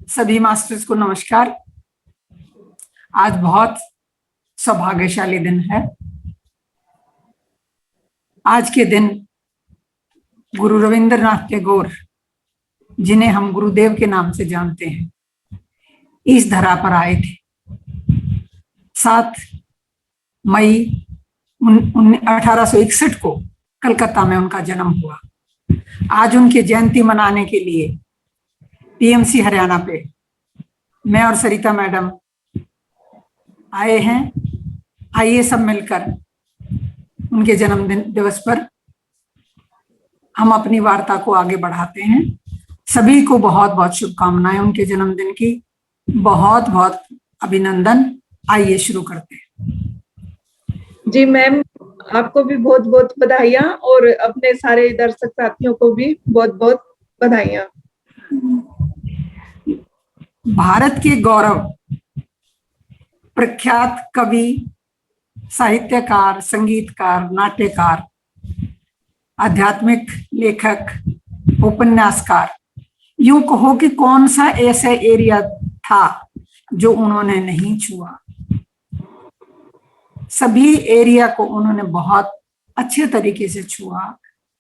सभी मास्टर्स को नमस्कार। आज बहुत सौभाग्यशाली दिन है। आज के दिन गुरु रविंद्रनाथ टैगोर, जिन्हें हम गुरुदेव के नाम से जानते हैं, इस धरा पर आए थे। 7 मई 1861 को कलकत्ता में उनका जन्म हुआ। आज उनकी जयंती मनाने के लिए टीएमसी हरियाणा पे मैं और सरिता मैडम आए हैं। आइए सब मिलकर उनके जन्मदिन दिवस पर हम अपनी वार्ता को आगे बढ़ाते हैं। सभी को बहुत बहुत शुभकामनाएं उनके जन्मदिन की। बहुत बहुत अभिनंदन। आइए शुरू करते हैं। जी मैम, आपको भी बहुत बहुत बधाइयां और अपने सारे दर्शक साथियों को भी बहुत बहुत बधाइयां। भारत के गौरव, प्रख्यात कवि, साहित्यकार, संगीतकार, नाट्यकार, आध्यात्मिक लेखक, उपन्यासकार, यूं कहो कि कौन सा ऐसा एरिया था जो उन्होंने नहीं छुआ। सभी एरिया को उन्होंने बहुत अच्छे तरीके से छुआ।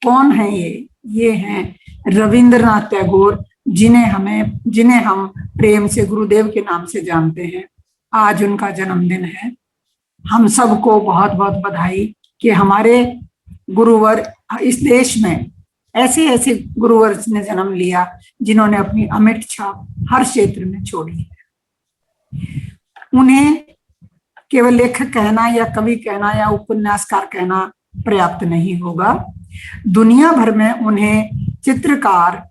कौन है ये हैं रविंद्रनाथ टैगोर, जिन्हें हम प्रेम से गुरुदेव के नाम से जानते हैं। आज उनका जन्मदिन है। हम सबको बहुत बहुत बधाई कि हमारे गुरुवर इस देश में ऐसे ऐसे गुरुवर ने जन्म लिया जिन्होंने अपनी अमिट छाप हर क्षेत्र में छोड़ी है। उन्हें केवल लेखक कहना या कवि कहना या उपन्यासकार कहना पर्याप्त नहीं होगा। दुनिया भर में उन्हें चित्रकार,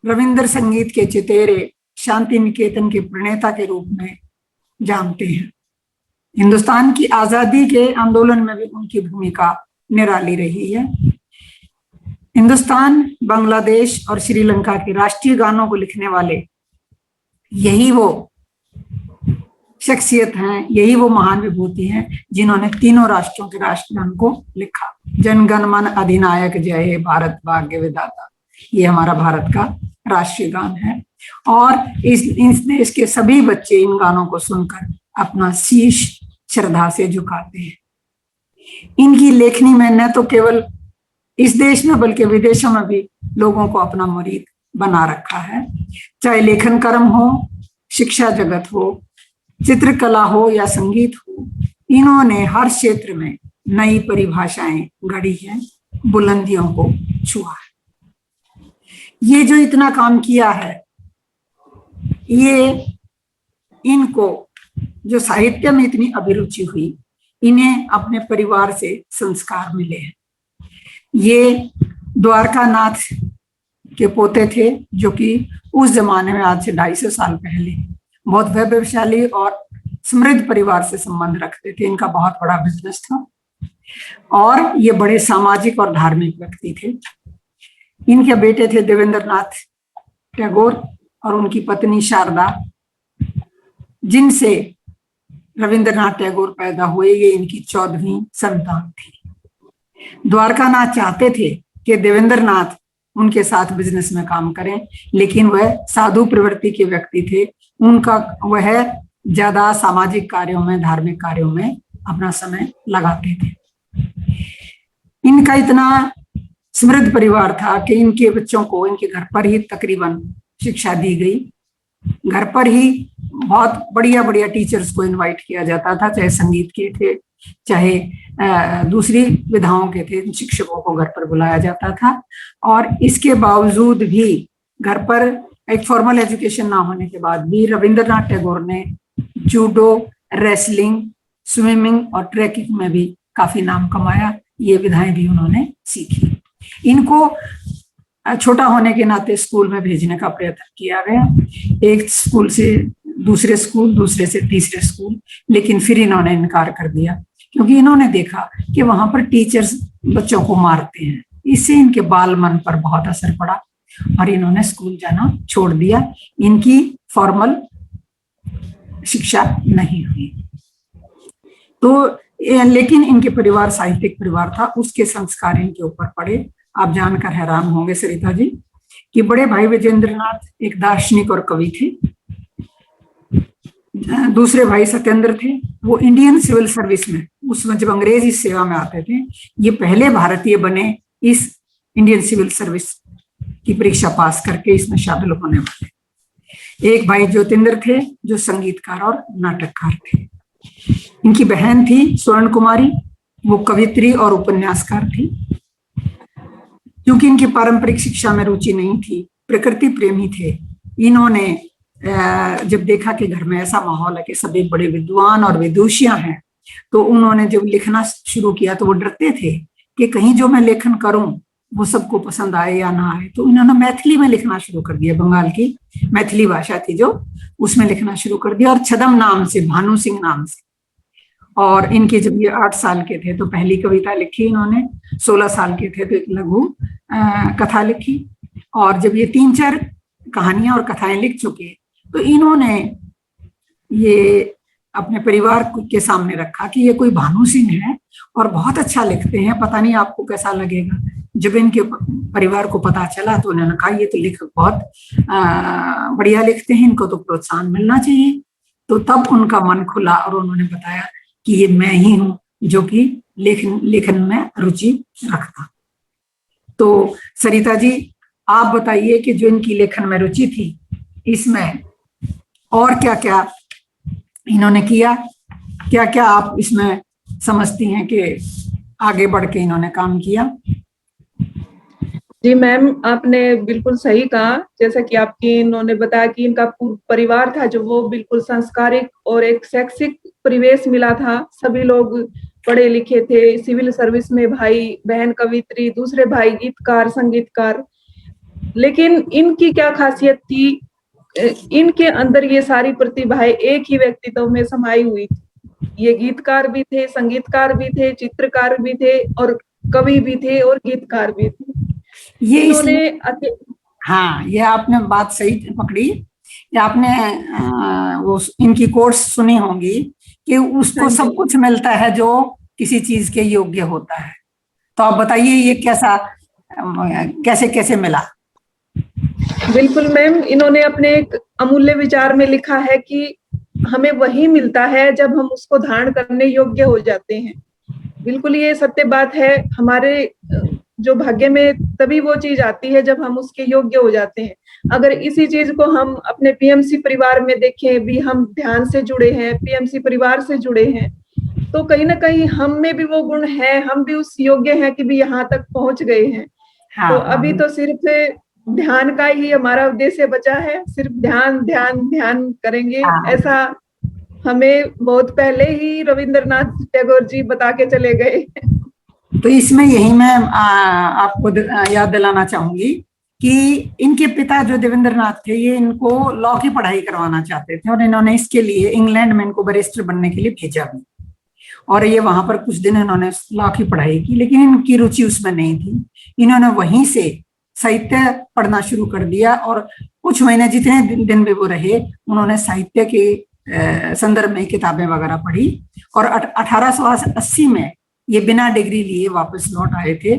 रविंद्र संगीत के चितेरे, शांति निकेतन के प्रणेता के रूप में जानते हैं। हिंदुस्तान की आजादी के आंदोलन में भी उनकी भूमिका निराली रही है। हिंदुस्तान, बांग्लादेश और श्रीलंका के राष्ट्रीय गानों को लिखने वाले यही वो शख्सियत हैं, यही वो महान विभूति हैं जिन्होंने तीनों राष्ट्रों के राष्ट्रगान को लिखा। जन गण मन अधिनायक जय हे भारत भाग्य विधाता, ये हमारा भारत का राष्ट्रीय गान है। और इस देश के सभी बच्चे इन गानों को सुनकर अपना शीश श्रद्धा से झुकाते हैं। इनकी लेखनी में न तो केवल इस देश में बल्कि विदेशों में भी लोगों को अपना मुरीद बना रखा है। चाहे लेखन कर्म हो, शिक्षा जगत हो, चित्रकला हो या संगीत हो, इन्होंने हर क्षेत्र में नई परिभाषाएं गढ़ी हैं, बुलंदियों को छुआ है। ये जो इतना काम किया है, ये इनको जो साहित्य में इतनी अभिरुचि हुई, इन्हें अपने परिवार से संस्कार मिले हैं। ये द्वारका नाथ के पोते थे, जो कि उस जमाने में आज से 250 साल पहले बहुत वैभवशाली और समृद्ध परिवार से संबंध रखते थे। इनका बहुत बड़ा बिजनेस था और ये बड़े सामाजिक और धार्मिक व्यक्ति थे। इनके बेटे थे देवेंद्रनाथ टैगोर और उनकी पत्नी शारदा, जिनसे रविंद्रनाथ टैगोर पैदा हुए। ये इनकी 14वीं संतान थी। द्वारकानाथ चाहते थे कि देवेंद्रनाथ उनके साथ बिजनेस में काम करें, लेकिन वह साधु प्रवृत्ति के व्यक्ति थे। वह ज्यादा सामाजिक कार्यों में, धार्मिक कार्यों में अपना समय लगाते थे। इनका इतना समृद्ध परिवार था कि इनके बच्चों को इनके घर पर ही तकरीबन शिक्षा दी गई। घर पर ही बहुत बढ़िया बढ़िया टीचर्स को इनवाइट किया जाता था, चाहे संगीत के थे, चाहे दूसरी विधाओं के थे। शिक्षकों को घर पर बुलाया जाता था। और इसके बावजूद भी घर पर एक फॉर्मल एजुकेशन ना होने के बाद भी रविंद्रनाथ टैगोर ने जूडो, रेसलिंग, स्विमिंग और ट्रैकिंग में भी काफी नाम कमाया। ये विधाएं भी उन्होंने सीखी। इनको छोटा होने के नाते स्कूल में भेजने का प्रयत्न किया गया, एक स्कूल से दूसरे स्कूल, दूसरे से तीसरे स्कूल, लेकिन फिर इन्होंने इनकार कर दिया, क्योंकि इन्होंने देखा कि वहां पर टीचर्स बच्चों को मारते हैं। इससे इनके बाल मन पर बहुत असर पड़ा और इन्होंने स्कूल जाना छोड़ दिया। इनकी फॉर्मल शिक्षा नहीं हुई। तो लेकिन इनके परिवार साहित्यिक परिवार था, उसके संस्कार इनके ऊपर पड़े। आप जानकर हैरान होंगे सरिता जी कि बड़े भाई विजेंद्रनाथ एक दार्शनिक और कवि थे। दूसरे भाई सत्येंद्र थे, वो इंडियन सिविल सर्विस में, उसमें जब अंग्रेज इस सेवा में आते थे, ये पहले भारतीय बने इस इंडियन सिविल सर्विस की परीक्षा पास करके इसमें शामिल होने वाले। एक भाई ज्योतिंद्र थे जो संगीतकार और नाटककार थे। इनकी बहन थी स्वर्ण कुमारी, वो कवित्री और उपन्यासकार थी। क्योंकि इनकी पारंपरिक शिक्षा में रुचि नहीं थी, प्रकृति प्रेमी थे, इन्होंने जब देखा कि घर में ऐसा माहौल है कि सभी बड़े विद्वान और विदुषियां हैं, तो उन्होंने जब लिखना शुरू किया तो वो डरते थे कि कहीं जो मैं लेखन करूं वो सबको पसंद आए या ना आए। तो इन्होंने मैथिली में लिखना शुरू कर दिया, बंगाल की मैथिली भाषा थी जो, उसमें लिखना शुरू कर दिया, और छदम नाम से, भानु सिंह नाम से। और इनके जब ये 8 साल के थे तो पहली कविता लिखी इन्होंने, 16 साल के थे तो एक लघु कथा लिखी, और जब ये 3-4 कहानियां और कथाएं लिख चुके तो इन्होंने ये अपने परिवार के सामने रखा कि ये कोई भानु सिंह है और बहुत अच्छा लिखते हैं, पता नहीं आपको कैसा लगेगा। जब इनके परिवार को पता चला तो उन्होंने कहा ये तो लेखक बहुत बढ़िया लिखते हैं, इनको तो प्रोत्साहन मिलना चाहिए। तो तब उनका मन खुला और उन्होंने बताया कि ये मैं ही हूं जो कि लेखन में रुचि रखता। तो सरिता जी, आप बताइए कि जो इनकी लेखन में रुचि थी, इसमें और क्या क्या इन्होंने किया, क्या क्या आप इसमें समझती हैं कि आगे बढ़ के इन्होंने काम किया? जी मैम, आपने बिल्कुल सही कहा। जैसा कि आपकी इन्होंने बताया कि इनका परिवार था जो वो बिल्कुल संस्कारिक और एक शैक्षिक परिवेश मिला था। सभी लोग पढ़े लिखे थे, सिविल सर्विस में, भाई बहन कवित्री, दूसरे भाई गीतकार संगीतकार। लेकिन इनकी क्या खासियत थी, इनके अंदर ये सारी प्रतिभाएं एक ही व्यक्तित्व में समाई हुई थी। ये गीतकार भी थे, संगीतकार भी थे, चित्रकार भी थे और कवि भी थे और गीतकार भी थे। ये इसलिए, हाँ, ये आपने बात सही पकड़ी। ये आपने वो इनकी कोर्स सुनी होंगी कि उसको सब कुछ मिलता है जो किसी चीज के योग्य होता है। तो आप बताइए ये कैसे कैसे मिला? बिल्कुल मैम, इन्होंने अपने एक अमूल्य विचार में लिखा है कि हमें वही मिलता है जब हम उसको धारण करने योग्य हो जाते हैं। बिल्कुल ये सत्य बात है। हमारे जो भाग्य में तभी वो चीज आती है जब हम उसके योग्य हो जाते हैं। अगर इसी चीज को हम अपने पीएमसी परिवार में देखें, भी हम ध्यान से जुड़े हैं, पीएमसी परिवार से जुड़े हैं, तो कहीं ना कहीं हम में भी वो गुण है, हम भी उस योग्य हैं कि भी यहाँ तक पहुंच गए हैं। तो अभी तो सिर्फ ध्यान का ही हमारा उद्देश्य बचा है, सिर्फ ध्यान ध्यान ध्यान करेंगे, ऐसा हमें बहुत पहले ही रविंद्रनाथ टैगोर जी बता के चले गए। तो इसमें यही मैं आपको याद दिलाना चाहूंगी कि इनके पिता जो देवेंद्रनाथ थे, ये इनको लॉ की पढ़ाई करवाना चाहते थे और इन्होंने इसके लिए इंग्लैंड में इनको बैरिस्टर बनने के लिए भेजा भी, और ये वहां पर कुछ दिन इन्होंने लॉ की पढ़ाई की, लेकिन इनकी रुचि उसमें नहीं थी। इन्होंने वहीं से साहित्य पढ़ना शुरू कर दिया और कुछ महीने जितने दिन भी वो रहे, उन्होंने साहित्य के संदर्भ में किताबें वगैरह पढ़ी, और 1880 में ये बिना डिग्री लिए वापस लौट आए थे।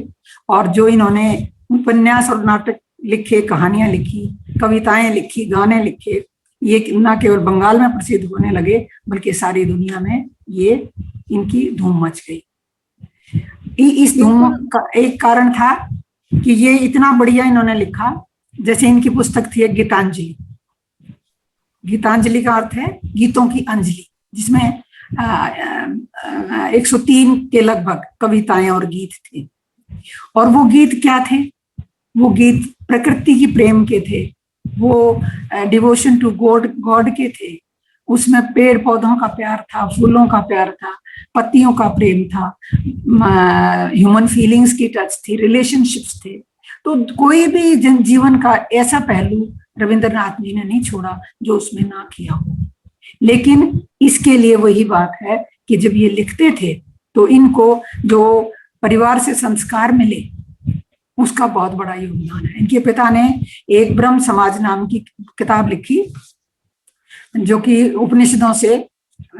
और जो इन्होंने उपन्यास और नाटक लिखे, कहानियां लिखी, कविताएं लिखी, गाने लिखे, ये न केवल बंगाल में प्रसिद्ध होने लगे बल्कि सारी दुनिया में ये इनकी धूम मच गई। इस धूम का एक कारण था कि ये इतना बढ़िया इन्होंने लिखा। जैसे इनकी पुस्तक थी एक गीतांजलि। गीतांजलि का अर्थ है गीतों की अंजलि, जिसमें 103 के लगभग कविताएं और गीत थे। और वो गीत क्या थे? वो गीत प्रकृति की प्रेम के थे, वो डिवोशन टू गॉड के थे। उसमें पेड़ पौधों का प्यार था, फूलों का प्यार था, पत्तियों का प्रेम था, ह्यूमन फीलिंग्स की टच थी, रिलेशनशिप्स थे। तो कोई भी जीवन का ऐसा पहलू रविंद्रनाथ जी ने नहीं छोड़ा जो उसमें ना किया हो। लेकिन इसके लिए वही बात है कि जब ये लिखते थे तो इनको जो परिवार से संस्कार मिले उसका बहुत बड़ा योगदान है। इनके पिता ने एक ब्रह्म समाज नाम की किताब लिखी जो कि उपनिषदों से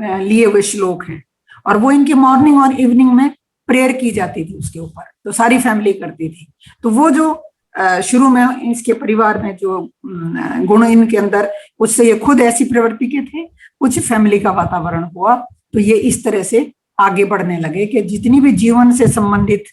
लिए हुए श्लोक हैं, और वो इनके मॉर्निंग और इवनिंग में प्रेयर की जाती थी उसके ऊपर, तो सारी फैमिली करती थी। तो वो जो शुरू में इसके परिवार में जो गुण इनके अंदर, उससे ये खुद ऐसी प्रवृत्ति के थे, कुछ फैमिली का वातावरण हुआ तो ये इस तरह से आगे बढ़ने लगे कि जितनी भी जीवन से संबंधित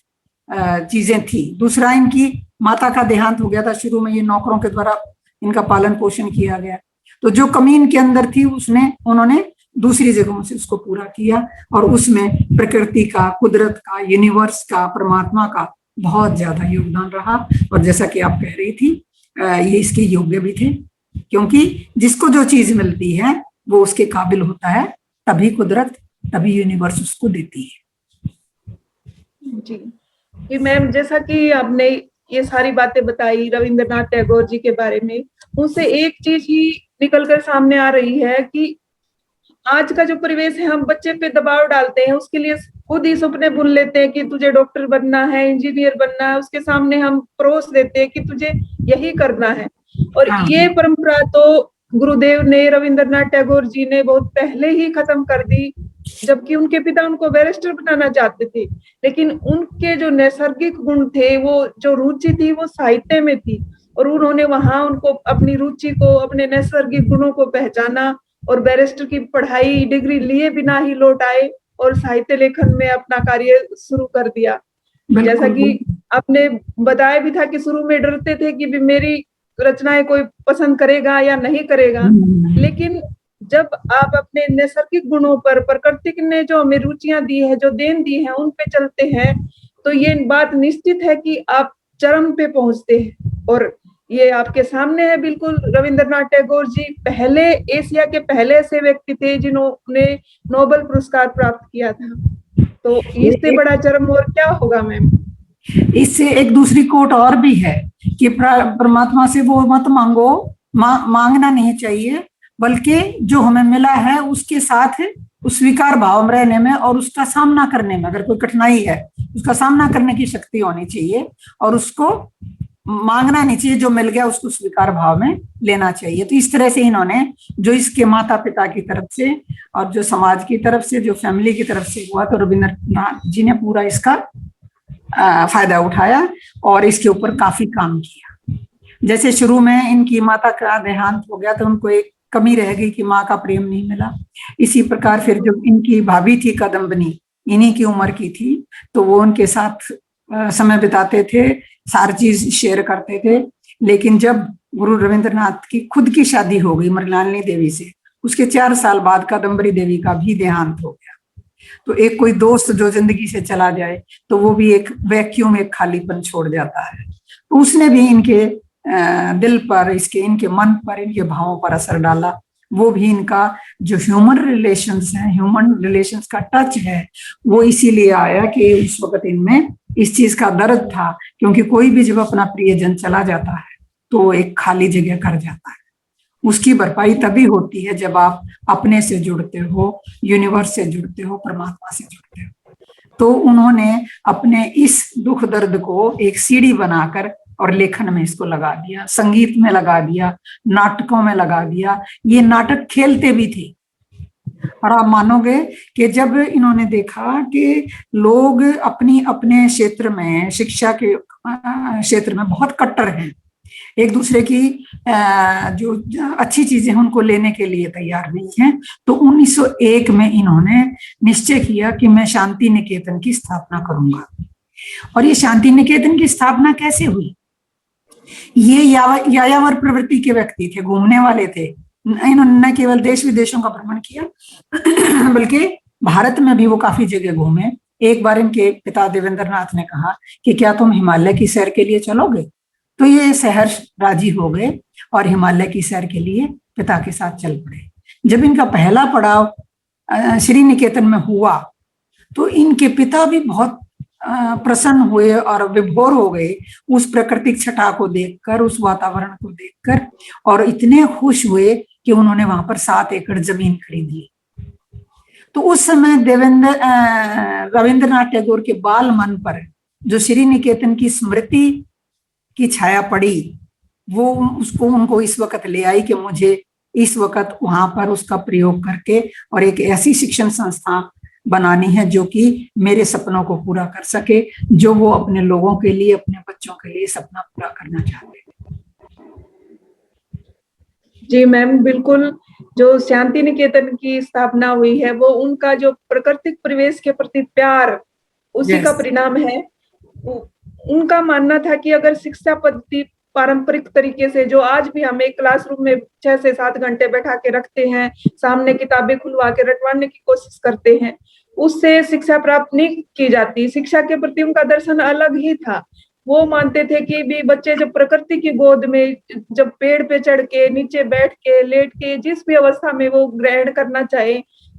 चीजें थी। दूसरा, इनकी माता का देहांत हो गया था, शुरू में ये नौकरों के द्वारा इनका पालन पोषण किया गया, तो जो कमी इनके अंदर थी उसने उन्होंने दूसरी जगहों से उसको पूरा किया, और उसमें प्रकृति का, कुदरत का, यूनिवर्स का, परमात्मा का बहुत ज्यादा योगदान रहा। और जैसा कि आप कह रही थी, ये इसके योग्य भी थे, क्योंकि जिसको जो चीज मिलती है वो उसके काबिल होता है, तभी कुदरत, तभी यूनिवर्स उसको देती है। जी मैम, जैसा कि आपने ये सारी बातें बताई रविंद्रनाथ टैगोर जी के बारे में, उनसे एक चीज ही निकल कर सामने आ रही है कि आज का जो परिवेश है, हम बच्चे पे दबाव डालते हैं, उसके लिए खुद ही सपने बुन लेते हैं कि तुझे डॉक्टर बनना है, इंजीनियर बनना है, उसके सामने हम परोस देते हैं कि तुझे यही करना है। और ये परंपरा तो गुरुदेव ने, रविंद्रनाथ टैगोर जी ने बहुत पहले ही खत्म कर दी, जबकि उनके पिता उनको बैरिस्टर बनाना चाहते थे, लेकिन उनके जो नैसर्गिक गुण थे, वो जो रुचि थी वो साहित्य में थी, और उन्होंने वहां उनको अपनी रुचि को, अपने नैसर्गिक गुणों को पहचाना और बैरिस्टर की पढ़ाई, डिग्री लिए बिना ही लौट आए और साहित्य लेखन में अपना कार्य शुरू कर दिया। जैसा कि आपने बताया भी था कि शुरू में डरते थे कि भी मेरी रचनाएं कोई पसंद करेगा या नहीं करेगा, लेकिन जब आप अपने नैसर्गिक गुणों पर, प्रकृति ने जो हमें रुचियां दी है, जो देन दी है, उन पे चलते हैं, तो ये बात निश्चित है कि आप चरम पे पहुंचते हैं। और ये आपके सामने है बिल्कुल। रविंद्रनाथ टैगोर जी पहले, एशिया के पहले ऐसे व्यक्ति थे जिन्होंने नोबेल पुरस्कार प्राप्त किया था, तो इससे बड़ा चरम और क्या होगा मैम। इससे एक दूसरी कोट और भी है कि परमात्मा से वो मत मांगो, मांगना नहीं चाहिए, बल्कि जो हमें मिला है उसके साथ उस स्वीकार भाव में रहने में और उसका सामना करने में, अगर कोई कठिनाई है उसका सामना करने की शक्ति होनी चाहिए, और उसको मांगना नहीं चाहिए, जो मिल गया उसको स्वीकार भाव में लेना चाहिए। तो इस तरह से इन्होंने, जो इसके माता पिता की तरफ से और जो समाज की तरफ से, जो फैमिली की तरफ से हुआ, तो रविंद्रनाथ जी ने पूरा इसका फायदा उठाया और इसके ऊपर काफी काम किया। जैसे शुरू में इनकी माता का देहांत हो गया तो उनको एक कमी रह गई कि माँ का प्रेम नहीं मिला। इसी प्रकार फिर जो इनकी भाभी थी कदम्बनी, इन्हीं की उम्र की थी, तो वो उनके साथ समय बिताते थे, सारी चीज शेयर करते थे। लेकिन जब गुरु रविंद्रनाथ की खुद की शादी हो गई मृणालिनी देवी से, उसके 4 साल बाद कादम्बरी देवी का भी देहांत हो गया। तो एक कोई दोस्त जो जिंदगी से चला जाए तो वो भी एक वैक्यूम, एक खालीपन छोड़ जाता है। तो उसने भी इनके दिल पर, इनके मन पर, इनके भावों पर असर डाला। वो भी इनका जो ह्यूमन रिलेशंस है, ह्यूमन रिलेशंस का टच है, वो इसीलिए आया कि उस वक्त इनमें इस चीज का दर्द था, क्योंकि कोई भी जब अपना प्रियजन चला जाता है तो एक खाली जगह कर जाता है। उसकी भरपाई तभी होती है जब आप अपने से जुड़ते हो, यूनिवर्स से जुड़ते हो, परमात्मा से जुड़ते हो। तो उन्होंने अपने इस दुख दर्द को एक सीढ़ी बनाकर और लेखन में इसको लगा दिया, संगीत में लगा दिया, नाटकों में लगा दिया। ये नाटक खेलते भी थे। और आप मानोगे कि जब इन्होंने देखा कि लोग अपनी अपने क्षेत्र में, शिक्षा के क्षेत्र में बहुत कट्टर हैं, एक दूसरे की जो अच्छी चीजें हैं उनको लेने के लिए तैयार नहीं है, तो 1901 में इन्होंने निश्चय किया कि मैं शांति निकेतन की स्थापना करूंगा। और ये शांति निकेतन की स्थापना कैसे हुई? ये यायावर प्रवृत्ति के व्यक्ति थे, घूमने वाले थे। इन्होंने न केवल देश विदेशों का भ्रमण किया बल्कि भारत में भी वो काफी जगह घूमे। एक बार इनके पिता देवेंद्रनाथ ने कहा कि क्या तुम हिमालय की सैर के लिए चलोगे? तो ये सहर्ष राजी हो गए और हिमालय की सैर के लिए पिता के साथ चल पड़े। जब इनका पहला पड़ाव श्री निकेतन में हुआ तो इनके पिता भी बहुत प्रसन्न हुए और विभोर हो गए उस प्राकृतिक छटा को देखकर, उस वातावरण को देखकर, और इतने खुश हुए कि उन्होंने वहां पर 7 एकड़ जमीन खरीदी। तो उस समय रविंद्रनाथ टैगोर के बाल मन पर जो श्री निकेतन की स्मृति की छाया पड़ी, वो उनको इस वक्त ले आई कि मुझे इस वक्त वहां पर उसका प्रयोग करके और एक ऐसी शिक्षण संस्था बनानी है जो कि मेरे सपनों को पूरा कर सके, जो वो अपने लोगों के लिए, अपने बच्चों के लिए सपना पूरा करना चाहते थे। जी मैम, बिल्कुल। जो शांति निकेतन की स्थापना हुई है वो उनका जो प्राकृतिक परिवेश के प्रति प्यार, उसी का Yes. परिणाम है। उनका मानना था कि अगर शिक्षा पद्धति पारंपरिक तरीके से, जो आज भी हमें क्लासरूम में 6 से 7 घंटे बैठा के रखते हैं, सामने किताबें खुलवा के रटवाने की कोशिश करते हैं, उससे शिक्षा प्राप्त नहीं की जाती। शिक्षा के प्रति उनका दर्शन अलग ही था। वो मानते थे कि भी बच्चे जब प्रकृति की गोद में, जब पेड़ पे चढ़ के, नीचे बैठ के, लेट के, जिस भी अवस्था में वो ग्रहण करना चाहे,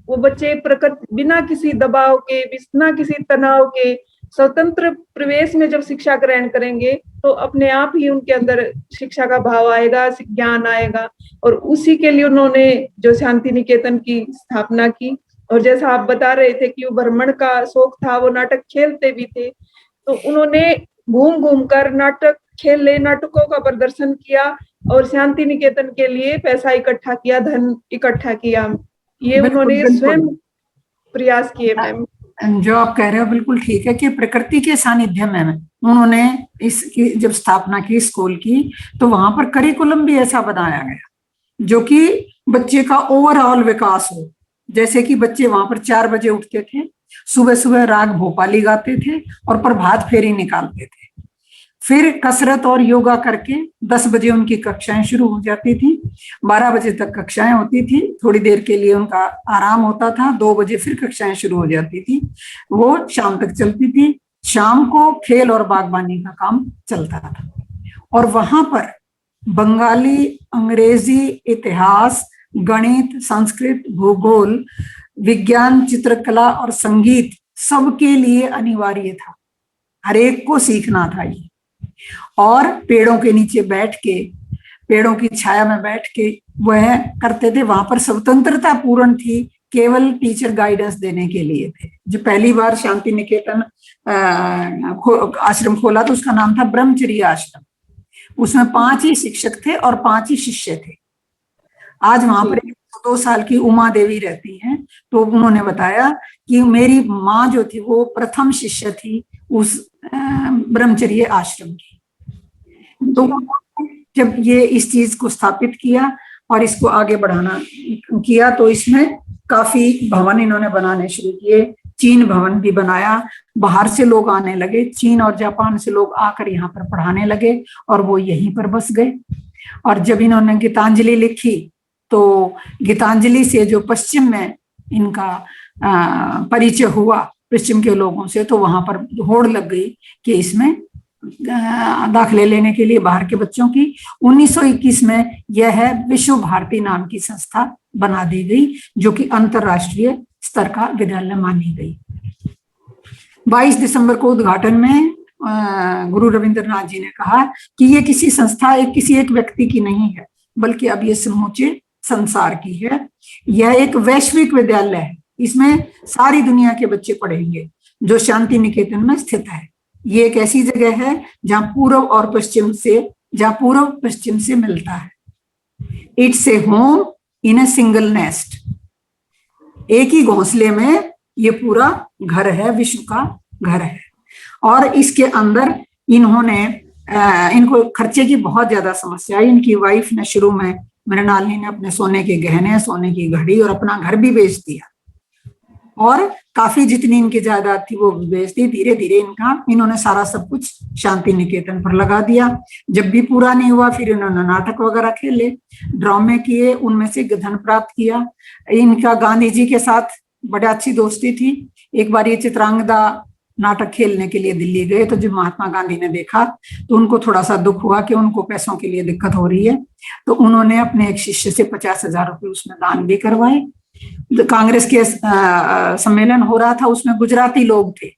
वो बच्चे प्रकृति बिना किसी दबाव के, बिना किसी तनाव के, स्वतंत्र प्रवेश में जब शिक्षा ग्रहण करेंगे तो अपने आप ही उनके अंदर शिक्षा का भाव आएगा, ज्ञान आएगा। और उसी के लिए उन्होंने जो शांति निकेतन की स्थापना की। और जैसा आप बता रहे थे कि वो भ्रमण का शौक था, वो नाटक खेलते भी थे, तो उन्होंने घूम घूम कर नाटक खेले, नाटकों का प्रदर्शन किया और शांति निकेतन के लिए पैसा इकट्ठा किया, धन इकट्ठा किया। ये उन्होंने स्वयं प्रयास किए मैम। जो आप कह रहे हो बिल्कुल ठीक है कि प्रकृति के सानिध्य में उन्होंने इसकी जब स्थापना की स्कूल की, तो वहां पर करिकुलम भी ऐसा बनाया गया जो कि बच्चे का ओवरऑल विकास हो। जैसे कि बच्चे वहां पर 4 बजे उठते थे, सुबह सुबह राग भोपाली गाते थे और प्रभात फेरी निकालते थे। फिर कसरत और योगा करके 10 बजे उनकी कक्षाएं शुरू हो जाती थी। 12 बजे तक कक्षाएं होती थी, थोड़ी देर के लिए उनका आराम होता था। 2 बजे फिर कक्षाएं शुरू हो जाती थी, वो शाम तक चलती थी। शाम को खेल और बागवानी का काम चलता था। और वहां पर बंगाली, अंग्रेजी, इतिहास, गणित, संस्कृत, भूगोल, विज्ञान, चित्रकला और संगीत सबके लिए अनिवार्य था। हर एक को सीखना था ये। और पेड़ों के नीचे बैठ के, पेड़ों की छाया में बैठ के वह करते थे। वहां पर स्वतंत्रता पूर्ण थी, केवल टीचर गाइडेंस देने के लिए थे। जो पहली बार शांति निकेतन आश्रम खोला तो उसका नाम था ब्रह्मचर्य आश्रम। उसमें 5 ही शिक्षक थे और 5 ही शिष्य थे। आज वहां पर 2 साल की उमा देवी रहती हैं, तो उन्होंने बताया कि मेरी माँ जो थी वो प्रथम शिष्य थी उस ब्रह्मचर्य आश्रम की। तो जब ये इस चीज को स्थापित किया और इसको आगे बढ़ाना किया, तो इसमें काफी भवन इन्होंने बनाने शुरू किए। चीन भवन भी बनाया, बाहर से लोग आने लगे, चीन और जापान से लोग आकर यहाँ पर पढ़ाने लगे और वो यहीं पर बस गए। और जब इन्होंने गीतांजलि लिखी, तो गीतांजलि से जो पश्चिम में इनका परिचय हुआ पश्चिम के लोगों से, तो वहां पर होड़ लग गई कि इसमें दाखिले लेने के लिए बाहर के बच्चों की। 1921 में यह विश्व भारती नाम की संस्था बना दी गई, जो कि अंतरराष्ट्रीय स्तर का विद्यालय मानी गई। 22 दिसंबर को उद्घाटन में गुरु रविंद्रनाथ जी ने कहा कि ये किसी संस्था, किसी एक व्यक्ति की नहीं है, बल्कि अब ये समूचे संसार की है। यह एक वैश्विक विद्यालय है, इसमें सारी दुनिया के बच्चे पढ़ेंगे, जो शांति निकेतन में स्थित है। ये एक ऐसी जगह है जहां पूर्व और पश्चिम से मिलता है। It's a home in a single nest. एक ही घोंसले में ये पूरा घर है, विश्व का घर है। और इसके अंदर इनको खर्चे की बहुत ज्यादा समस्या है। इनकी वाइफ ने शुरू में, मृणालिनी ने, अपने सोने के गहने, सोने की घड़ी और अपना घर भी बेच दिया और काफी जितनी इनकी जायदाद थी वो बेच दी। धीरे धीरे इन्होंने सारा सब कुछ शांति निकेतन पर लगा दिया। जब भी पूरा नहीं हुआ, फिर इन्होंने नाटक वगैरह खेले, ड्रामे किए, उनमें से धन प्राप्त किया। इनका गांधी जी के साथ बड़ा अच्छी दोस्ती थी। एक बार ये चित्रांगदा नाटक खेलने के लिए दिल्ली गए, तो जब महात्मा गांधी ने देखा तो उनको थोड़ा सा दुख हुआ कि उनको पैसों के लिए दिक्कत हो रही है, तो उन्होंने अपने एक शिष्य से 50,000 रुपये उसमें दान भी करवाए। कांग्रेस के सम्मेलन हो रहा था, उसमें गुजराती लोग थे।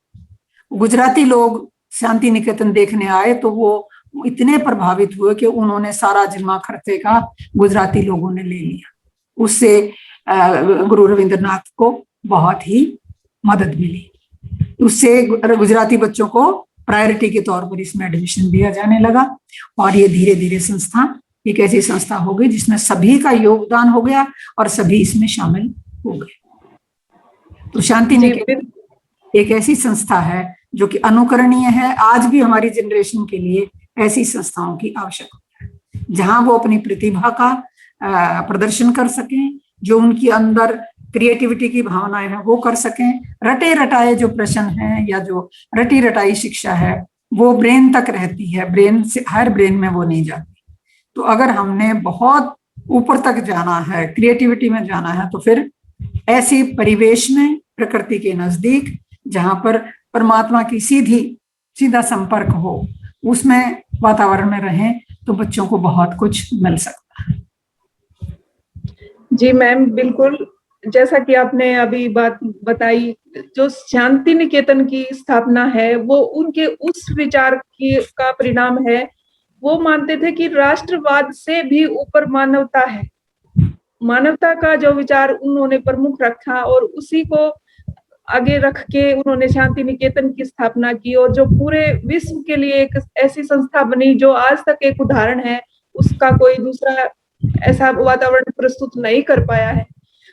गुजराती लोग शांति निकेतन देखने आए, तो वो इतने प्रभावित हुए कि उन्होंने सारा जिम्मा खर्चे का गुजराती लोगों ने ले लिया। उससे गुरु रविंद्रनाथ को बहुत ही मदद मिली। उससे गुजराती बच्चों को प्रायोरिटी के तौर पर इसमें एडमिशन दिया जाने लगा और ये धीरे धीरे संस्था एक ऐसी संस्था हो गई जिसमें सभी का योगदान हो गया और सभी इसमें शामिल हो गए। तो शांति निकेतन एक ऐसी संस्था है जो कि अनुकरणीय है। आज भी हमारी जनरेशन के लिए ऐसी संस्थाओं की आवश्यकता है जहां वो अपनी प्रतिभा का प्रदर्शन कर सकें, जो उनके अंदर क्रिएटिविटी की भावनाएं हैं वो कर सकें। रटे रटाए जो प्रश्न हैं या जो रटी रटाई शिक्षा है वो ब्रेन तक रहती है, ब्रेन से हर ब्रेन में वो नहीं जाती। तो अगर हमने बहुत ऊपर तक जाना है, क्रिएटिविटी में जाना है, तो फिर ऐसी परिवेश में प्रकृति के नजदीक जहां पर परमात्मा की सीधा संपर्क हो, उसमें वातावरण में रहें तो बच्चों को बहुत कुछ मिल सकता है। जी मैम, बिल्कुल जैसा कि आपने अभी बात बताई, जो शांति निकेतन की स्थापना है वो उनके उस विचार की का परिणाम है। वो मानते थे कि राष्ट्रवाद से भी ऊपर मानवता है। मानवता का जो विचार उन्होंने प्रमुख रखा और उसी को आगे रख के उन्होंने शांति निकेतन की स्थापना की, और जो पूरे विश्व के लिए एक ऐसी संस्था बनी जो आज तक एक उदाहरण है, उसका कोई दूसरा ऐसा वातावरण प्रस्तुत नहीं कर पाया है।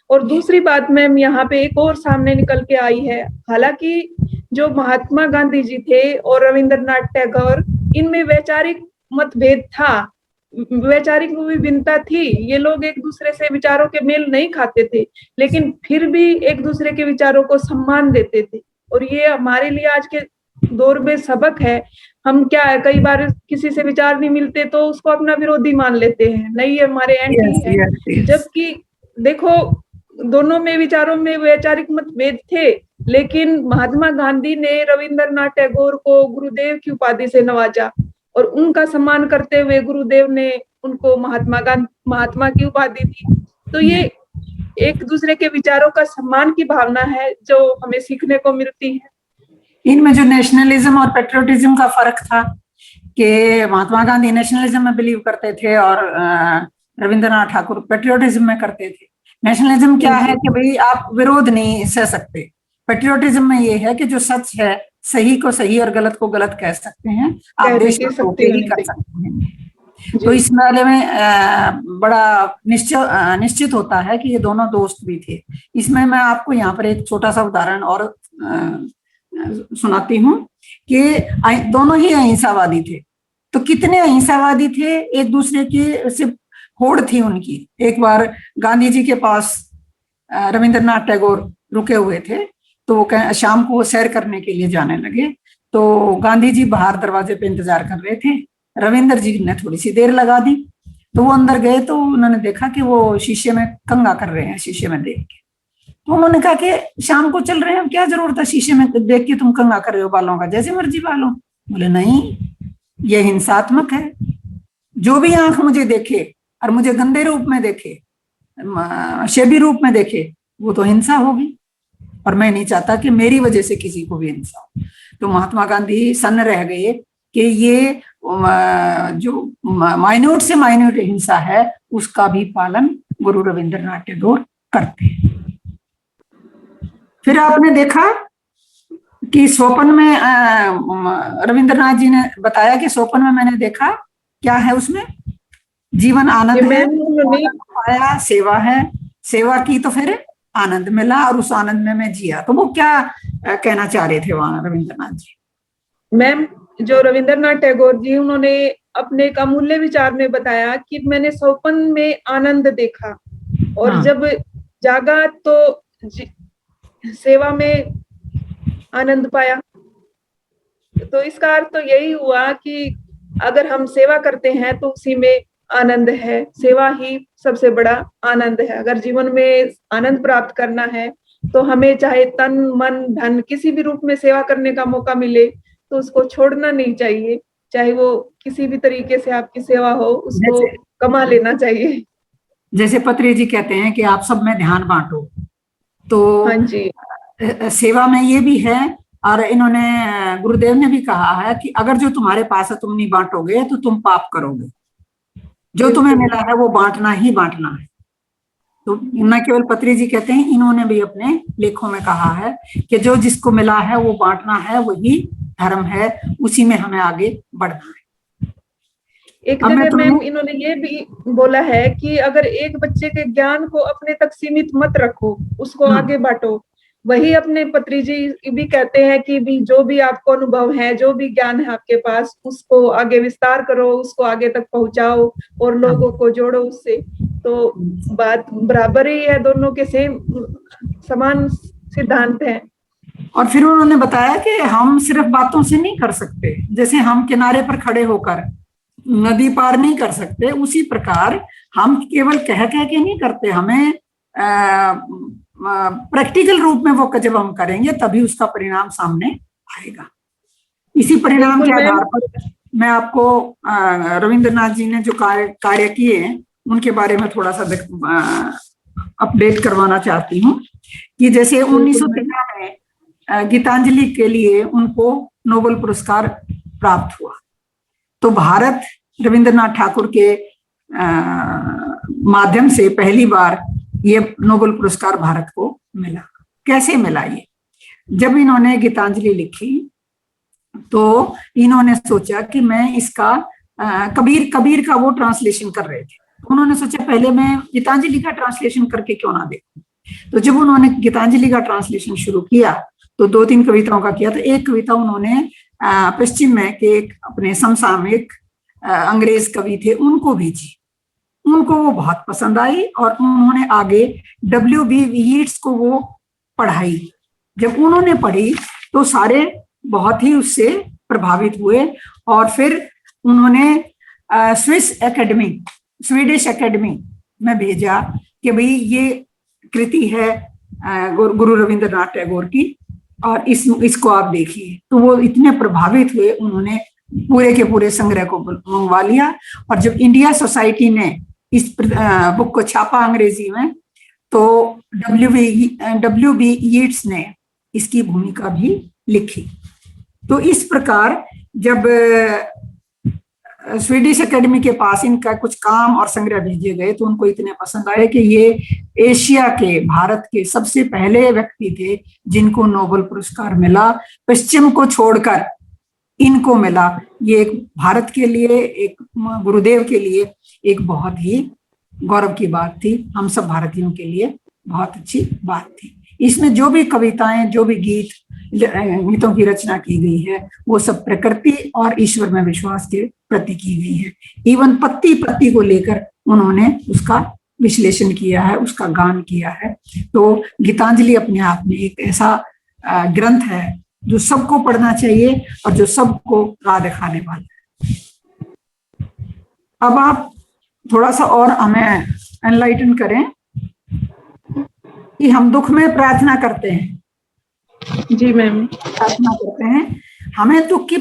और दूसरी बात मैम यहाँ पे एक और सामने निकल के आई है, हालांकि जो महात्मा गांधी जी थे और रविंद्रनाथ टैगोर, इनमें वैचारिक मतभेद था, वैचारिक विभिन्नता थी। ये लोग एक दूसरे से विचारों के मेल नहीं खाते थे, लेकिन फिर भी एक दूसरे के विचारों को सम्मान देते थे। और ये हमारे लिए आज के दौर में सबक है। हम क्या है, कई बार किसी से विचार नहीं मिलते तो उसको अपना विरोधी मान लेते हैं, नहीं ये हमारे एंटी है। जबकि देखो, दोनों में विचारों में वैचारिक मतभेद थे, लेकिन महात्मा गांधी ने रविंद्रनाथ टैगोर को गुरुदेव की उपाधि से नवाजा, और उनका सम्मान करते हुए गुरुदेव ने उनको महात्मा की उपाधि दी। तो ये एक दूसरे के विचारों का सम्मान की भावना है जो हमें सीखने को मिलती है। इनमें जो नेशनलिज्म और पेट्रियोटिज्म का फर्क था कि महात्मा गांधी नेशनलिज्म में बिलीव करते थे और रविंद्रनाथ ठाकुर पेट्रियोटिज्म में करते थे। नेशनलिज्म क्या है कि भाई आप विरोध नहीं सह सकते, पेट्रियोटिज्म में ये है कि जो सच है, सही को सही और गलत को गलत कह सकते हैं, आप देशभक्त ही कर सकते हैं। तो इस बारे में बड़ा निश्चित होता है कि ये दोनों दोस्त भी थे। इसमें मैं आपको यहाँ पर एक छोटा सा उदाहरण और सुनाती हूँ कि दोनों ही अहिंसावादी थे। तो कितने अहिंसावादी थे, एक दूसरे की सिर्फ होड़ थी उनकी। एक बार गांधी जी के पास रविंद्रनाथ टैगोर रुके हुए थे, तो वो शाम को सैर करने के लिए जाने लगे। तो गांधी जी बाहर दरवाजे पे इंतजार कर रहे थे, रविंद्र जी ने थोड़ी सी देर लगा दी। तो वो अंदर गए तो उन्होंने देखा कि वो शीशे में कंघा कर रहे हैं, शीशे में देख के। तो उन्होंने कहा कि शाम को चल रहे हैं, क्या जरूरत है शीशे में देख के तुम कंघा कर रहे हो बालों का, जैसे मर्जी बालो। बोले नहीं, ये हिंसात्मक है। जो भी आंख मुझे देखे और मुझे गंदे रूप में देखे, शैबी रूप में देखे, वो तो हिंसा होगी, और मैं नहीं चाहता कि मेरी वजह से किसी को भी हिंसा हो। तो महात्मा गांधी सन्न रह गए कि ये जो माइन्यूट से माइन्यूट हिंसा है उसका भी पालन गुरु रविंद्रनाथ टैगोर करते हैं। फिर आपने देखा कि स्वप्न में रविंद्रनाथ जी ने बताया कि स्वप्न में मैंने देखा, क्या है उसमें, जीवन आनंद है, पाया सेवा है, सेवा की तो फिर आनंद मिला और उस आनंद में मैं जिया। तो वो क्या कहना चाह रहे थे वहां रविंद्रनाथ जी? मैम, जो रविंद्रनाथ टैगोर जी, उन्होंने अपने एक अमूल्य विचार में बताया कि मैंने स्वप्न में आनंद देखा और जब जागा तो सेवा में आनंद पाया। तो इसका अर्थ तो यही हुआ कि अगर हम सेवा करते हैं तो उसी में आनंद है, सेवा ही सबसे बड़ा आनंद है। अगर जीवन में आनंद प्राप्त करना है तो हमें चाहे तन मन धन किसी भी रूप में सेवा करने का मौका मिले तो उसको छोड़ना नहीं चाहिए, चाहे वो किसी भी तरीके से आपकी सेवा हो, उसको कमा लेना चाहिए। जैसे पत्री जी कहते हैं कि आप सब में ध्यान बांटो, तो हाँ जी, सेवा में ये भी है। और इन्होंने, गुरुदेव ने भी कहा है कि अगर जो तुम्हारे पास है तुम नहीं बांटोगे तो तुम पाप करोगे। जो तुम्हें मिला है वो बांटना ही बांटना है। तो न केवल पत्री जी कहते हैं, इन्होंने भी अपने लेखों में कहा है कि जो जिसको मिला है वो बांटना है, वही धर्म है, उसी में हमें आगे बढ़ना है। एक जगह मैम इन्होंने ये भी बोला है कि अगर एक बच्चे के ज्ञान को अपने तक सीमित मत रखो, उसको आगे बांटो। वही अपने पत्री जी भी कहते हैं कि भी जो भी आपको अनुभव है, जो भी ज्ञान है आपके पास, उसको आगे विस्तार करो, उसको आगे तक पहुंचाओ और लोगों को जोड़ो उससे। तो बात बराबर ही है, दोनों के सेम समान सिद्धांत है। और फिर उन्होंने बताया कि हम सिर्फ बातों से नहीं कर सकते, जैसे हम किनारे पर खड़े होकर नदी पार नहीं कर सकते, उसी प्रकार हम केवल कह कह के नहीं करते, हमें प्रैक्टिकल रूप में वो जब हम करेंगे तभी उसका परिणाम सामने आएगा। इसी परिणाम के आधार पर मैं आपको रविंद्रनाथ जी ने जो कार्य किए हैं उनके बारे में थोड़ा सा अपडेट करवाना चाहती हूँ कि जैसे 1913 में गीतांजलि के लिए उनको नोबेल पुरस्कार प्राप्त हुआ। तो भारत रविंद्रनाथ ठाकुर के माध्यम से पहली बार ये नोबेल पुरस्कार भारत को मिला। कैसे मिला? ये जब इन्होंने गीतांजलि लिखी तो इन्होंने सोचा कि मैं इसका कबीर का वो ट्रांसलेशन कर रहे थे, उन्होंने सोचा पहले मैं गीतांजलि का ट्रांसलेशन करके क्यों ना देखूं। तो जब उन्होंने गीतांजलि का ट्रांसलेशन शुरू किया तो 2-3 कविताओं का किया। तो एक कविता उन्होंने पश्चिम में के एक अपने समसामयिक अंग्रेज कवि थे उनको भेजी, उनको वो बहुत पसंद आई और उन्होंने आगे W.B. यीट्स को वो पढ़ाई। जब उन्होंने पढ़ी तो सारे बहुत ही उससे प्रभावित हुए और फिर उन्होंने स्वीडिश एकेडमी में भेजा कि भाई ये कृति है गुरु रविंद्रनाथ टैगोर की और इसको आप देखिए। तो वो इतने प्रभावित हुए, उन्होंने पूरे के पूरे संग्रह को मंगवा लिया। और जब इंडिया सोसाइटी ने इस बुक को छापा अंग्रेजी में तो W.B. यीट्स ने इसकी भूमिका भी लिखी। तो इस प्रकार जब स्वीडिश एकेडमी के पास इनका कुछ काम और संग्रह भेजे गए तो उनको इतने पसंद आए कि ये एशिया के, भारत के सबसे पहले व्यक्ति थे जिनको नोबेल पुरस्कार मिला, पश्चिम को छोड़कर इनको मिला। ये एक भारत के लिए, एक गुरुदेव के लिए एक बहुत ही गौरव की बात थी, हम सब भारतीयों के लिए बहुत अच्छी बात थी। इसमें जो भी कविताएं, जो भी गीतों की रचना की गई है वो सब प्रकृति और ईश्वर में विश्वास के प्रति की गई है। इवन पत्ती पत्ती को लेकर उन्होंने उसका विश्लेषण किया है, उसका गान किया है। तो गीतांजलि अपने आप में एक ऐसा ग्रंथ है जो सबको पढ़ना चाहिए और जो सबको राह दिखाने वाला है। अब आप थोड़ा सा और हमें एनलाइटन करें कि हम दुख में प्रार्थना करते हैं। जी मैम, प्रार्थना करते हैं, हमें दुख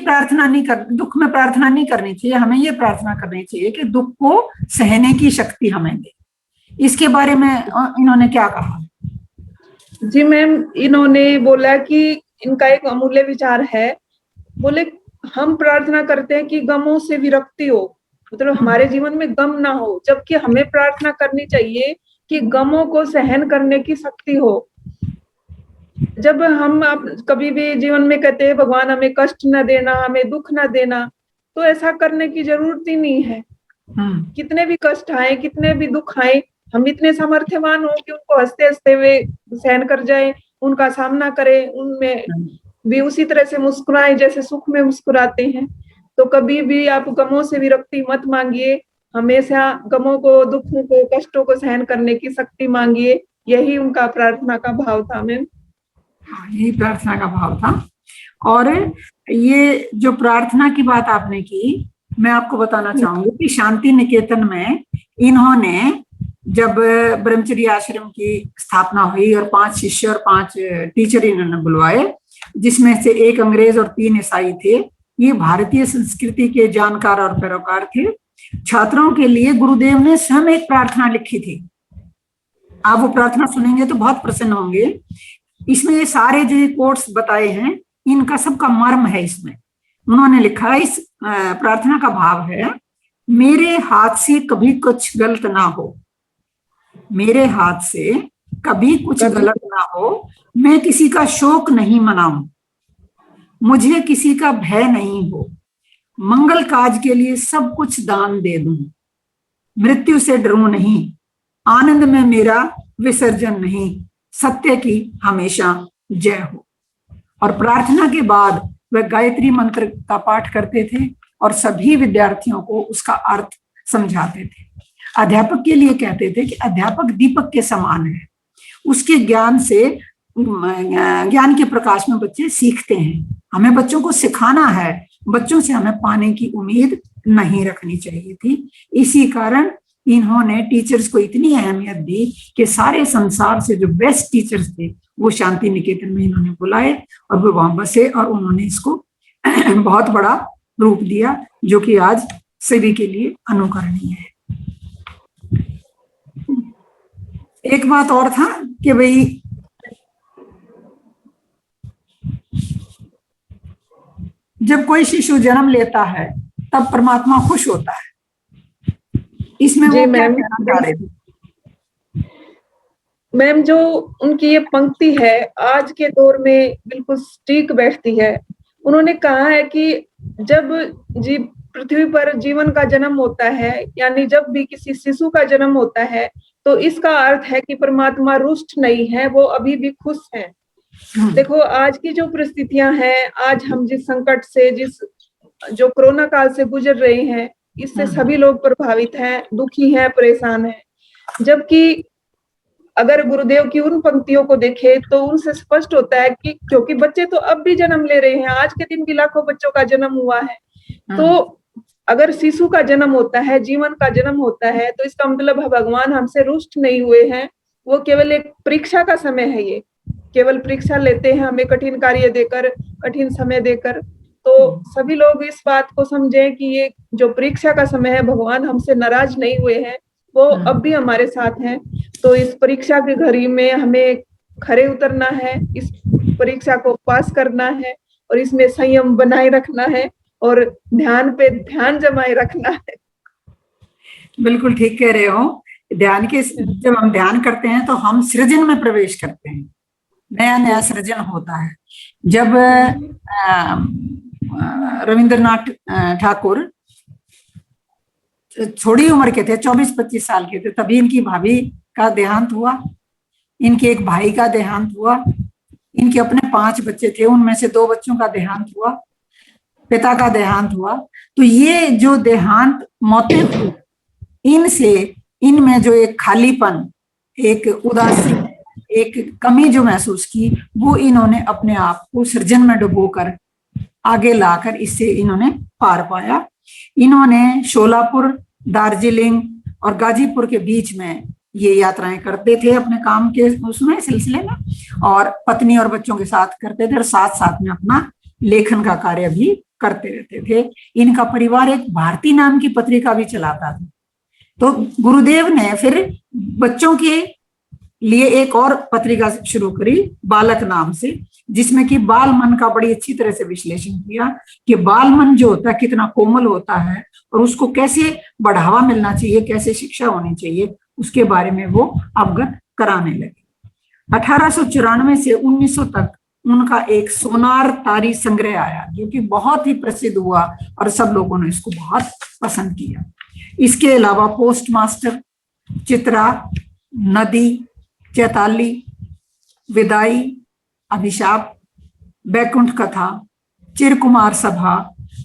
में प्रार्थना नहीं करनी चाहिए, हमें ये प्रार्थना करनी चाहिए कि दुख को सहने की शक्ति हमें दे। इसके बारे में इन्होंने क्या कहा? जी मैम, इन्होंने बोला कि इनका एक अमूल्य विचार है, बोले हम प्रार्थना करते हैं कि गमों से विरक्ति हो, मतलब हमारे जीवन में गम ना हो, जबकि हमें प्रार्थना करनी चाहिए कि गमों को सहन करने की शक्ति हो। जब हम आप कभी भी जीवन में कहते हैं भगवान हमें कष्ट न देना, हमें दुख न देना, तो ऐसा करने की जरूरत ही नहीं है। कितने भी कष्ट आए, कितने भी दुख आए, हम इतने सामर्थ्यवान हो कि उनको हंसते हंसते हुए सहन कर जाए, उनका सामना करें, उनमें भी उसी तरह से मुस्कुराएं जैसे सुख में मुस्कुराते हैं। तो कभी भी आप गमों से विरक्ति मत मांगिए, हमेशा गमों को, दुखों को, कष्टों को सहन करने की शक्ति मांगिए। यही उनका प्रार्थना का भाव था मैम। यही प्रार्थना का भाव था। और ये जो प्रार्थना की बात आपने की, मैं आपको बताना चाहूंगी कि शांति निकेतन में इन्होंने जब ब्रह्मचर्य आश्रम की स्थापना हुई और 5 शिष्य और 5 टीचर इन्होंने बुलवाए, जिसमें से 1 अंग्रेज और 3 ईसाई थे। ये भारतीय संस्कृति के जानकार और पैरोकार थे। छात्रों के लिए गुरुदेव ने स्वयं एक प्रार्थना लिखी थी। आप वो प्रार्थना सुनेंगे तो बहुत प्रसन्न होंगे। इसमें ये सारे जो कोट्स बताए हैं, इनका सबका मर्म है। इसमें उन्होंने लिखा, इस प्रार्थना का भाव है, मेरे हाथ से कभी कुछ गलत ना हो, मेरे हाथ से कभी कुछ गलत ना हो, मैं किसी का शोक नहीं मनाऊं, मुझे किसी का भय नहीं हो, मंगल काज के लिए सब कुछ दान दे दूं, मृत्यु से डरूं नहीं, आनंद में मेरा विसर्जन नहीं, सत्य की हमेशा जय हो। और प्रार्थना के बाद वह गायत्री मंत्र का पाठ करते थे और सभी विद्यार्थियों को उसका अर्थ समझाते थे। अध्यापक के लिए कहते थे कि अध्यापक दीपक के समान है, उसके ज्ञान से, ज्ञान के प्रकाश में बच्चे सीखते हैं। हमें बच्चों को सिखाना है, बच्चों से हमें पाने की उम्मीद नहीं रखनी चाहिए थी। इसी कारण इन्होंने टीचर्स को इतनी अहमियत दी कि सारे संसार से जो बेस्ट टीचर्स थे वो शांति निकेतन में इन्होंने बुलाए और वो वहां बसे और उन्होंने इसको बहुत बड़ा रूप दिया, जो कि आज सभी के लिए अनुकरणीय है। एक बात और था कि भाई जब कोई शिशु जन्म लेता है तब परमात्मा खुश होता है। इसमें वो क्या कहना चाह रहे थे? मैम, जो उनकी ये पंक्ति है आज के दौर में बिल्कुल सटीक बैठती है। उन्होंने कहा है कि जब पृथ्वी पर जीवन का जन्म होता है, यानी जब भी किसी शिशु का जन्म होता है, तो इसका अर्थ है कि परमात्मा रुष्ट नहीं है, वो अभी भी खुश है। देखो आज की जो परिस्थितियां हैं, आज हम जिस संकट से, जो कोरोना काल से गुजर रहे हैं, इससे सभी लोग प्रभावित हैं, दुखी हैं, परेशान हैं। जबकि अगर गुरुदेव की उन पंक्तियों को देखें तो उनसे स्पष्ट होता है कि क्योंकि बच्चे तो अब भी जन्म ले रहे हैं, आज के दिन भी लाखों बच्चों का जन्म हुआ है। तो अगर शिशु का जन्म होता है, जीवन का जन्म होता है, तो इसका मतलब है भगवान हमसे रुष्ट नहीं हुए हैं। वो केवल एक परीक्षा का समय है, ये केवल परीक्षा लेते हैं हमें कठिन कार्य देकर, कठिन समय देकर। तो सभी लोग इस बात को समझें कि ये जो परीक्षा का समय है, भगवान हमसे नाराज नहीं हुए हैं, वो अब भी हमारे साथ हैं। तो इस परीक्षा की घड़ी में हमें खरे उतरना है, इस परीक्षा को पास करना है और इसमें संयम बनाए रखना है और ध्यान पे ध्यान जमाए रखना है। बिल्कुल ठीक कह रहे हो। जब हम ध्यान करते हैं तो हम सृजन में प्रवेश करते हैं, नया नया सृजन होता है। जब रविंद्रनाथ ठाकुर थोड़ी उम्र के थे, 24-25 साल के थे, तभी इनकी भाभी का देहांत हुआ, इनके एक भाई का देहांत हुआ, इनके अपने 5 बच्चे थे, उनमें से 2 बच्चों का देहांत हुआ, पिता का देहांत हुआ। तो ये जो देहांत मौतें हुई, इनसे इनमें जो एक खालीपन, एक उदासी, एक कमी जो महसूस की, वो इन्होंने अपने आप को सृजन में डुबोकर आगे लाकर इससे इन्होंने पार पाया। इन्होंने शोलापुर, दार्जिलिंग और गाजीपुर के बीच में ये यात्राएं करते थे अपने काम के उसमें सिलसिले में, और पत्नी और बच्चों के साथ करते थे और साथ साथ में अपना लेखन का कार्य भी करते रहते थे। इनका परिवार एक भारती नाम की पत्रिका भी चलाता था। तो गुरुदेव ने फिर बच्चों के लिए एक और पत्रिका शुरू करी बालक नाम से, जिसमें कि बाल मन का बड़ी अच्छी तरह से विश्लेषण किया कि बाल मन जो होता है कितना कोमल होता है और उसको कैसे बढ़ावा मिलना चाहिए, कैसे शिक्षा होनी चाहिए, उसके बारे में वो अवगत कराने लगे। 1894 से 1900 तक उनका एक सोनार तारी संग्रह आया, जो कि बहुत ही प्रसिद्ध हुआ और सब लोगों ने इसको बहुत पसंद किया। इसके अलावा पोस्टमास्टर, चित्रा, नदी, चैताली, विदाई, अभिशाप, बैकुंठ कथा, चिरकुमार सभा,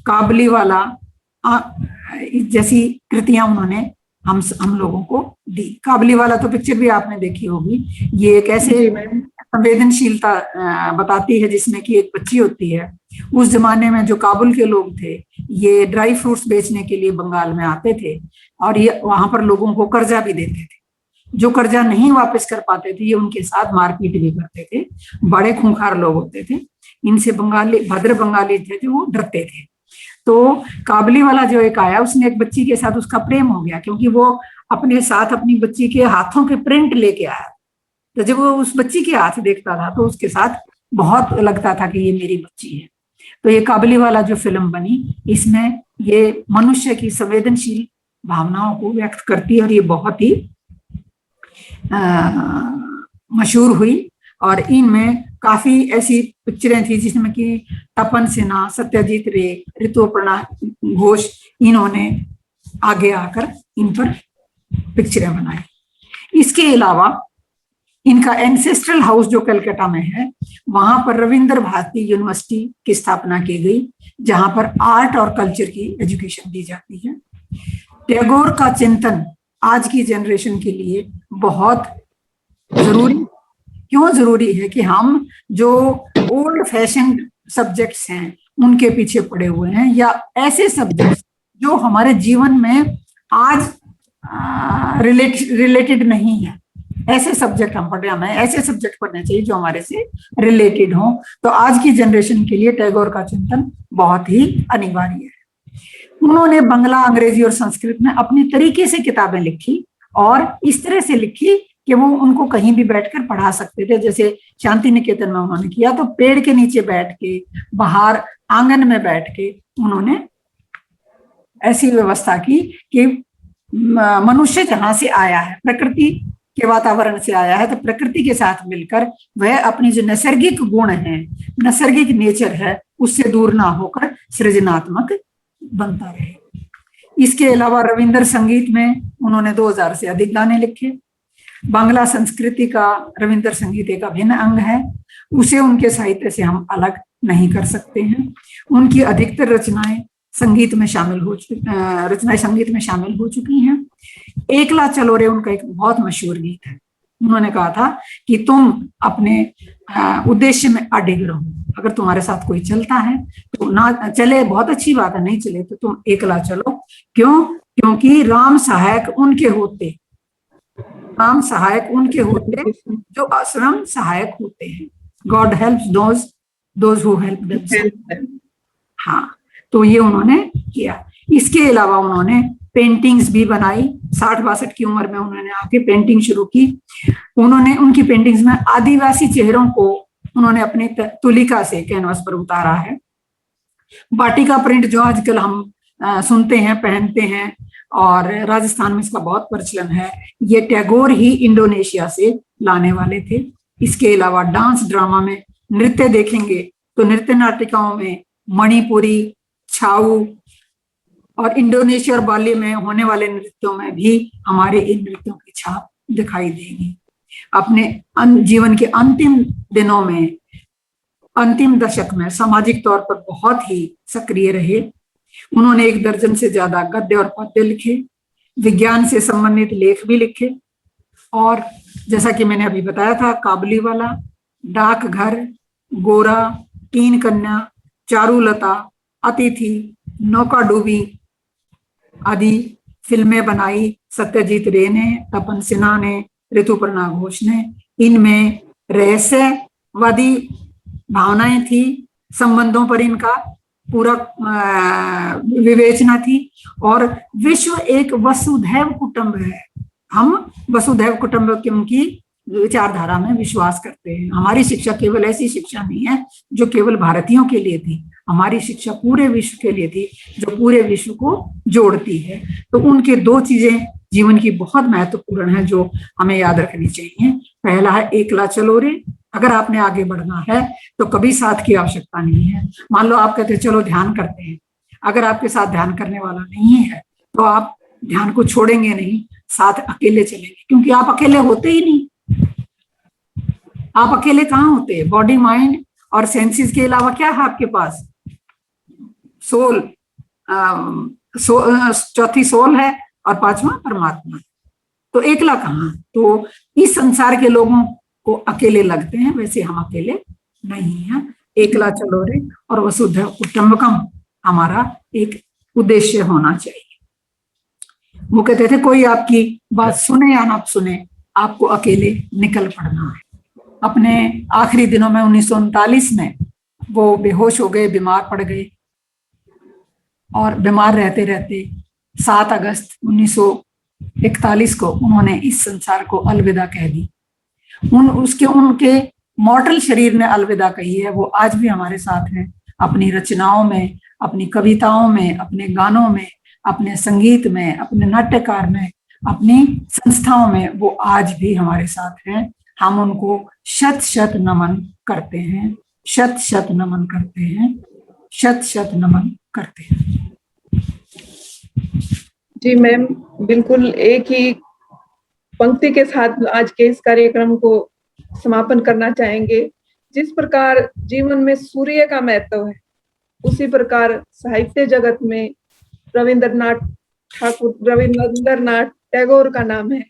काबलीवाला जैसी कृतियां उन्होंने हम लोगों को दी। काबलीवाला तो पिक्चर भी आपने देखी होगी। ये एक ऐसे संवेदनशीलता बताती है जिसमें कि एक बच्ची होती है। उस जमाने में जो काबुल के लोग थे, ये ड्राई फ्रूट्स बेचने के लिए बंगाल में आते थे और ये वहां पर लोगों को कर्जा भी देते थे। जो कर्जा नहीं वापस कर पाते थे, ये उनके साथ मारपीट भी करते थे। बड़े खूंखार लोग होते थे। इनसे भद्र बंगाली थे जो वो डरते थे। तो काबलीवाला जो एक आया, उसने एक बच्ची के साथ उसका प्रेम हो गया, क्योंकि वो अपने साथ अपनी बच्ची के हाथों के प्रिंट लेके आया। तो जब वो उस बच्ची के हाथ देखता था तो उसके साथ बहुत लगता था कि ये मेरी बच्ची है। तो ये काबलीवाला जो फिल्म बनी, इसमें ये मनुष्य की संवेदनशील भावनाओं को व्यक्त करती है और ये बहुत ही मशहूर हुई। और इनमें काफी ऐसी पिक्चरें थी जिसमें कि तपन सिन्हा, सत्यजीत रे, ऋतुपर्णा घोष, इन्होंने आगे आकर इन पर पिक्चरें बनाई। इसके अलावा इनका एंसेस्ट्रल हाउस जो कलकत्ता में है, वहां पर रविंद्र भारती यूनिवर्सिटी की स्थापना की गई, जहां पर आर्ट और कल्चर की एजुकेशन दी जाती है। टैगोर का चिंतन आज की जनरेशन के लिए बहुत जरूरी, क्यों जरूरी है कि हम जो ओल्ड फैशन सब्जेक्ट्स हैं उनके पीछे पड़े हुए हैं, या ऐसे सब्जेक्ट्स जो हमारे जीवन में आज रिलेटेड नहीं है, ऐसे सब्जेक्ट हम पढ़े, हमें ऐसे सब्जेक्ट पढ़ने चाहिए जो हमारे से रिलेटेड हो। तो आज की जनरेशन के लिए टैगोर का चिंतन बहुत ही अनिवार्य है। उन्होंने बांग्ला, अंग्रेजी और संस्कृत में अपनी तरीके से किताबें लिखी, और इस तरह से लिखी कि वो उनको कहीं भी बैठकर पढ़ा सकते थे। जैसे शांति निकेतन में उन्होंने किया, तो पेड़ के नीचे बैठ के, बाहर आंगन में बैठ के उन्होंने ऐसी व्यवस्था की कि मनुष्य जहां से आया है, प्रकृति के वातावरण से आया है, तो प्रकृति के साथ मिलकर वह अपनी जो नैसर्गिक गुण है, नैसर्गिक नेचर है, उससे दूर ना होकर सृजनात्मक बनता रहे। इसके अलावा रविंद्र संगीत में उन्होंने 2000 से अधिक गाने लिखे। बांग्ला संस्कृति का रविंद्र संगीत एक अभिन्न अंग है, उसे उनके साहित्य से हम अलग नहीं कर सकते हैं। उनकी अधिकतर रचनाएं संगीत में शामिल हो चुकी हैं। एकला चलो रे उनका एक बहुत मशहूर गीत है। उन्होंने कहा था कि तुम अपने उद्देश्य में अडिग रहो, अगर तुम्हारे साथ कोई चलता है तो ना चले, बहुत अच्छी बात है, नहीं चले तो तुम एकला चलो। क्यों? क्योंकि राम सहायक उनके होते जो असरम सहायक होते हैं। God helps those who help themselves. हाँ, तो ये उन्होंने किया। इसके अलावा उन्होंने पेंटिंग्स भी बनाई। 60-62 की उम्र में उन्होंने आके पेंटिंग शुरू की। उन्होंने उनकी पेंटिंग्स में आदिवासी चेहरों को उन्होंने अपनी तुलिका से कैनवस पर उतारा है। बाटिका प्रिंट जो आजकल हम सुनते हैं, पहनते हैं, और राजस्थान में इसका बहुत प्रचलन है, ये टैगोर ही इंडोनेशिया से लाने वाले थे। इसके अलावा डांस ड्रामा में नृत्य देखेंगे तो नृत्य नाटिकाओं में मणिपुरी, छाऊ और इंडोनेशिया और बाली में होने वाले नृत्यों में भी हमारे इन नृत्यों की छाप दिखाई देगी। अपने जीवन के अंतिम दिनों में, अंतिम दशक में सामाजिक तौर पर बहुत ही सक्रिय रहे। उन्होंने 1 दर्जन से ज्यादा गद्य और पद्य लिखे, विज्ञान से संबंधित लेख भी लिखे, और जैसा कि मैंने अभी बताया था, काबुलीवाला, डाकघर, गोरा, 3 कन्या, चारुलता, अतिथि, नौकाडूबी आदि फिल्में बनाई। सत्यजीत रे ने, तपन सिन्हा ने, ऋतुपर्णा घोष ने। इनमें रहस्यवादी भावनाएं थी, संबंधों पर इनका पूरा विवेचना थी, और विश्व एक वसुधैव कुटुंब है। हम वसुधैव कुटुंबकम की विचारधारा में विश्वास करते हैं। हमारी शिक्षा केवल ऐसी शिक्षा नहीं है जो केवल भारतीयों के लिए थी, हमारी शिक्षा पूरे विश्व के लिए थी, जो पूरे विश्व को जोड़ती है। तो उनके 2 चीजें जीवन की बहुत महत्वपूर्ण है जो हमें याद रखनी चाहिए। पहला है एकला चलो रे, अगर आपने आगे बढ़ना है तो कभी साथ की आवश्यकता नहीं है। मान लो आप कहते चलो ध्यान करते हैं, अगर आपके साथ ध्यान करने वाला नहीं है तो आप ध्यान को छोड़ेंगे नहीं, साथ अकेले चलेंगे, क्योंकि आप अकेले होते ही नहीं। आप अकेले कहाँ होते हैं? बॉडी, माइंड और सेंसेस के अलावा क्या है आपके पास? सोल, चौथी सोल है, और 5वां परमात्मा। तो एकला कहाँ? तो इस संसार के लोगों को अकेले लगते हैं, वैसे हम अकेले नहीं हैं। एकला चलो रे और वसुधैव कुटुंबकम हमारा एक उद्देश्य होना चाहिए। वो कहते थे कोई आपकी बात सुने या ना सुने, आपको अकेले निकल पड़ना है। अपने आखिरी दिनों में 1939 में वो बेहोश हो गए, बीमार पड़ गए, और बीमार रहते रहते 7 अगस्त 1941 को उन्होंने इस संसार को अलविदा कह दी। उनके मॉर्टल शरीर ने अलविदा कही है, वो आज भी हमारे साथ हैं। अपनी रचनाओं में, अपनी कविताओं में, अपने गानों में, अपने संगीत में, अपने नाट्यकार में, अपनी संस्थाओं में वो आज भी हमारे साथ हैं। हम उनको शत शत नमन करते हैं, शत शत नमन करते हैं, शत शत नमन करते हैं। जी मैम, बिल्कुल एक ही पंक्ति के साथ आज के इस कार्यक्रम को समापन करना चाहेंगे। जिस प्रकार जीवन में सूर्य का महत्व है, उसी प्रकार साहित्य जगत में रविंद्रनाथ टैगोर का नाम है।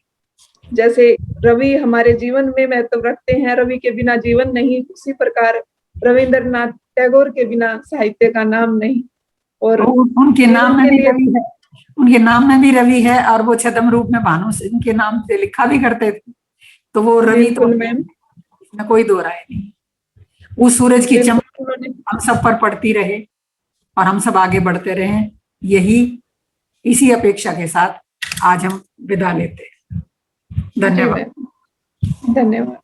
जैसे रवि हमारे जीवन में महत्व रखते हैं, रवि के बिना जीवन नहीं, उसी प्रकार रविंद्रनाथ टैगोर के बिना साहित्य का नाम नहीं। और उनके नाम में भी रवि है, उनके नाम में भी रवि है, और वो छद्म रूप में भानु सिंह के नाम से लिखा भी करते थे, तो वो रवि तो मैम, इसमें कोई दो राय नहीं। उस सूरज की चमक हम सब पर पड़ती रहे और हम सब आगे बढ़ते रहे, यही इसी अपेक्षा के साथ आज हम विदा लेते हैं। धन्यवाद। धन्यवाद।